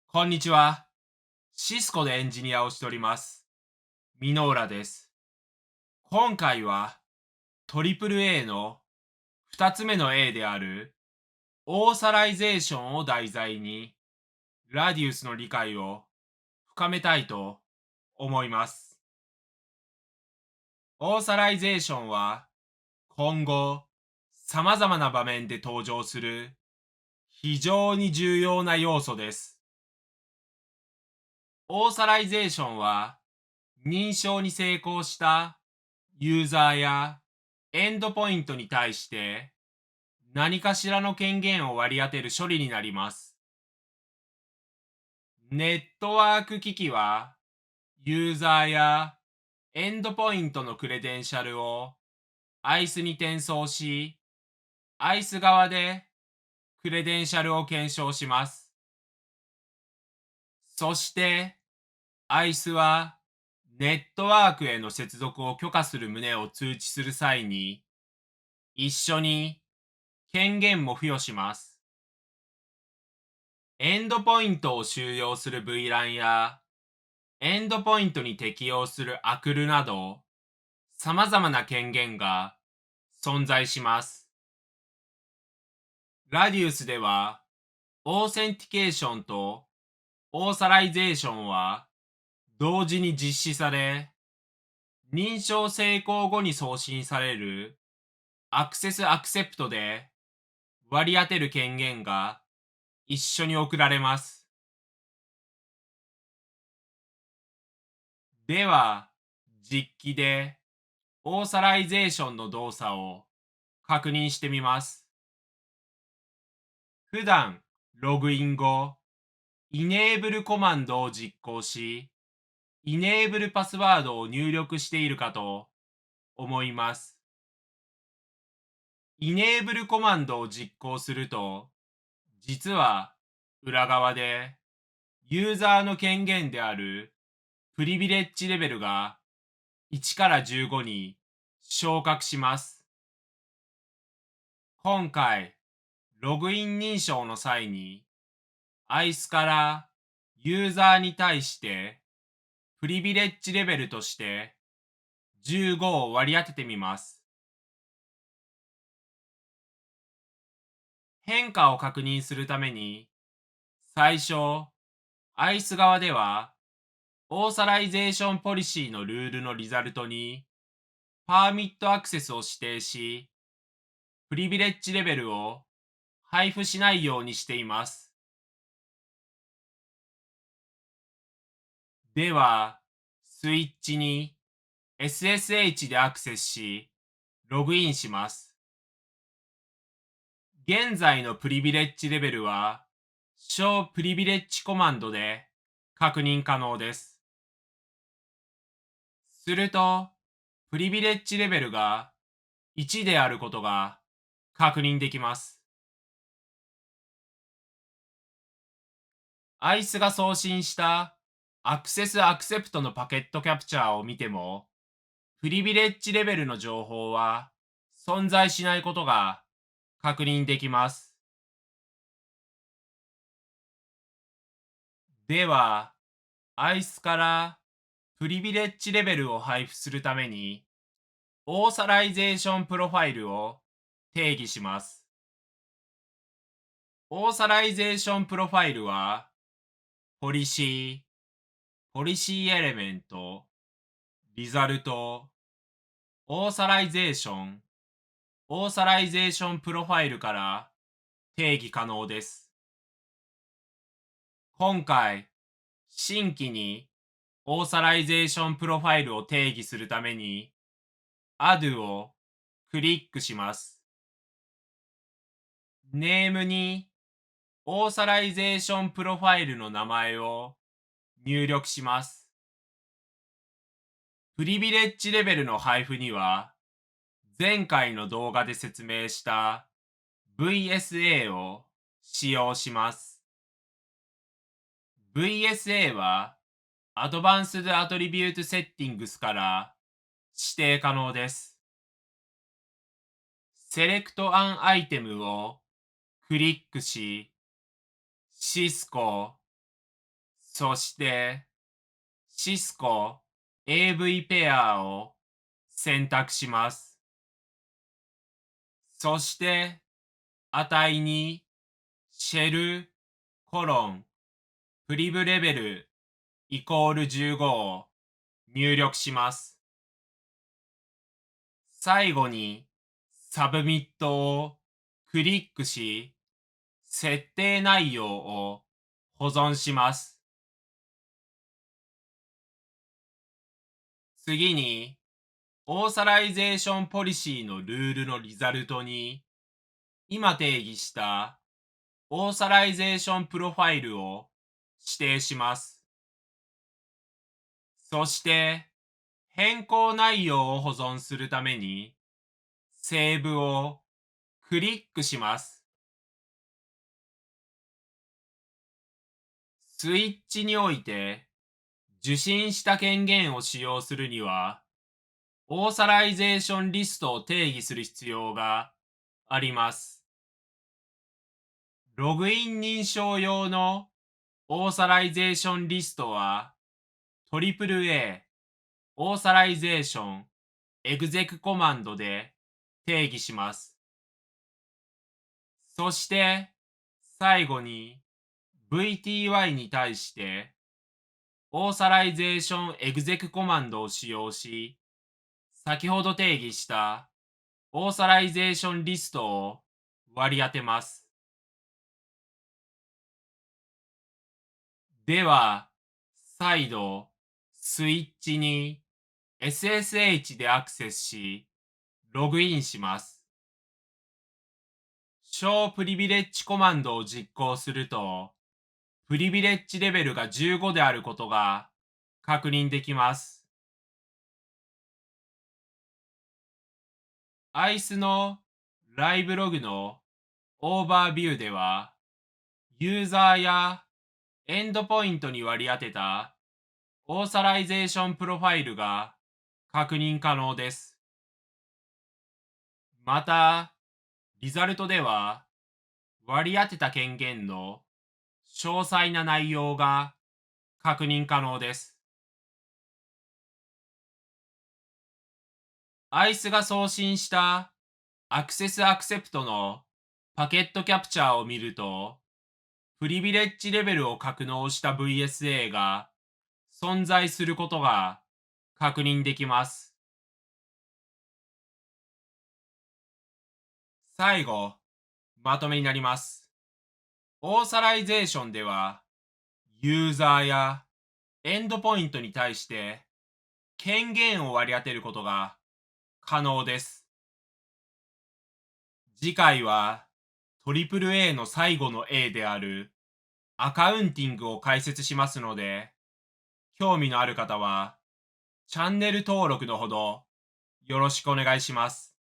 こんにちは。シスコでエンジニアをしております。ミノーラです。今回は AAA の2つ目の A であるオーサライゼーションを題材にラディウスの理解を深めたいと思います。オーサライゼーションは今後様々な場面で登場する非常に重要な要素です。オーサライゼーションは認証に成功したユーザーやエンドポイントに対して何かしらの権限を割り当てる処理になります。ネットワーク機器はユーザーやエンドポイントのクレデンシャルを ICE に転送し、ICE 側でクレデンシャルを検証します。そして ICE はネットワークへの接続を許可する旨を通知する際に一緒に権限も付与します。エンドポイントを収容する VLAN やエンドポイントに適用する ACL など様々な権限が存在します。ラディウスではオーセンティケーションとオーサライゼーションは同時に実施され、認証成功後に送信されるアクセスアクセプトで割り当てる権限が一緒に送られます。では、実機でオーサライゼーションの動作を確認してみます。普段、ログイン後、イネーブルコマンドを実行し、イネーブルパスワードを入力しているかと思います。イネーブルコマンドを実行すると、実は裏側でユーザーの権限であるプリビレッジレベルが1から15に昇格します。今回、ログイン認証の際に ICE からユーザーに対してプリビレッジレベルとして15を割り当ててみます。変化を確認するために、最初、ICE 側ではオーサライゼーションポリシーのルールのリザルトにパーミットアクセスを指定し、プリビレッジレベルを配布しないようにしています。では、スイッチに SSH でアクセスし、ログインします。現在のプリビレッジレベルは、小プリビレッジコマンドで確認可能です。すると、プリビレッジレベルが1であることが確認できます。ICE が送信したアクセスアクセプトのパケットキャプチャーを見ても、プリビレッジレベルの情報は存在しないことが確認できます。では、ICE からプリビレッジレベルを配布するために、オーサライゼーションプロファイルを定義します。オーサライゼーションプロファイルは、ポリシー、ポリシーエレメント、リザルト、オーサライゼーション、オーサライゼーションプロファイルから定義可能です。今回、新規にオーサライゼーションプロファイルを定義するために Add をクリックします。ネームにオーサライゼーションプロファイルの名前を入力します。プリビレッジレベルの配布には前回の動画で説明した VSA を使用します。VSA は Advanced Attribute Settings から指定可能です。Select an Item をクリックし、Cisco そして、シスコ AV ペアを選択します。そして、値にシェルコロンプリブレベルイコール15を入力します。最後にサブミットをクリックし、設定内容を保存します。次に、オーサライゼーションポリシーのルールのリザルトに、今定義したオーサライゼーションプロファイルを指定します。そして、変更内容を保存するために、セーブをクリックします。スイッチにおいて、受信した権限を使用するには、オーサライゼーションリストを定義する必要があります。ログイン認証用のオーサライゼーションリストは AAA オーサライゼーションエグゼクコマンドで定義します。そして最後に VTY に対してオーサライゼーションエグゼクコマンドを使用し、先ほど定義したオーサライゼーションリストを割り当てます。では、再度、スイッチに SSH でアクセスし、ログインします。小プリビレッジコマンドを実行すると、プリビレッジレベルが15であることが確認できます。ICE のライブログのオーバービューでは、ユーザーやエンドポイントに割り当てたオーサライゼーションプロファイルが確認可能です。また、リザルトでは割り当てた権限の詳細な内容が確認可能です。ICE が送信したアクセスアクセプトのパケットキャプチャーを見ると、プリビレッジレベルを格納した VSA が存在することが確認できます。最後、まとめになります。オーサライゼーションでは、ユーザーやエンドポイントに対して権限を割り当てることが可能です。次回は AAA の最後の A であるアカウンティングを解説しますので、興味のある方はチャンネル登録のほどよろしくお願いします。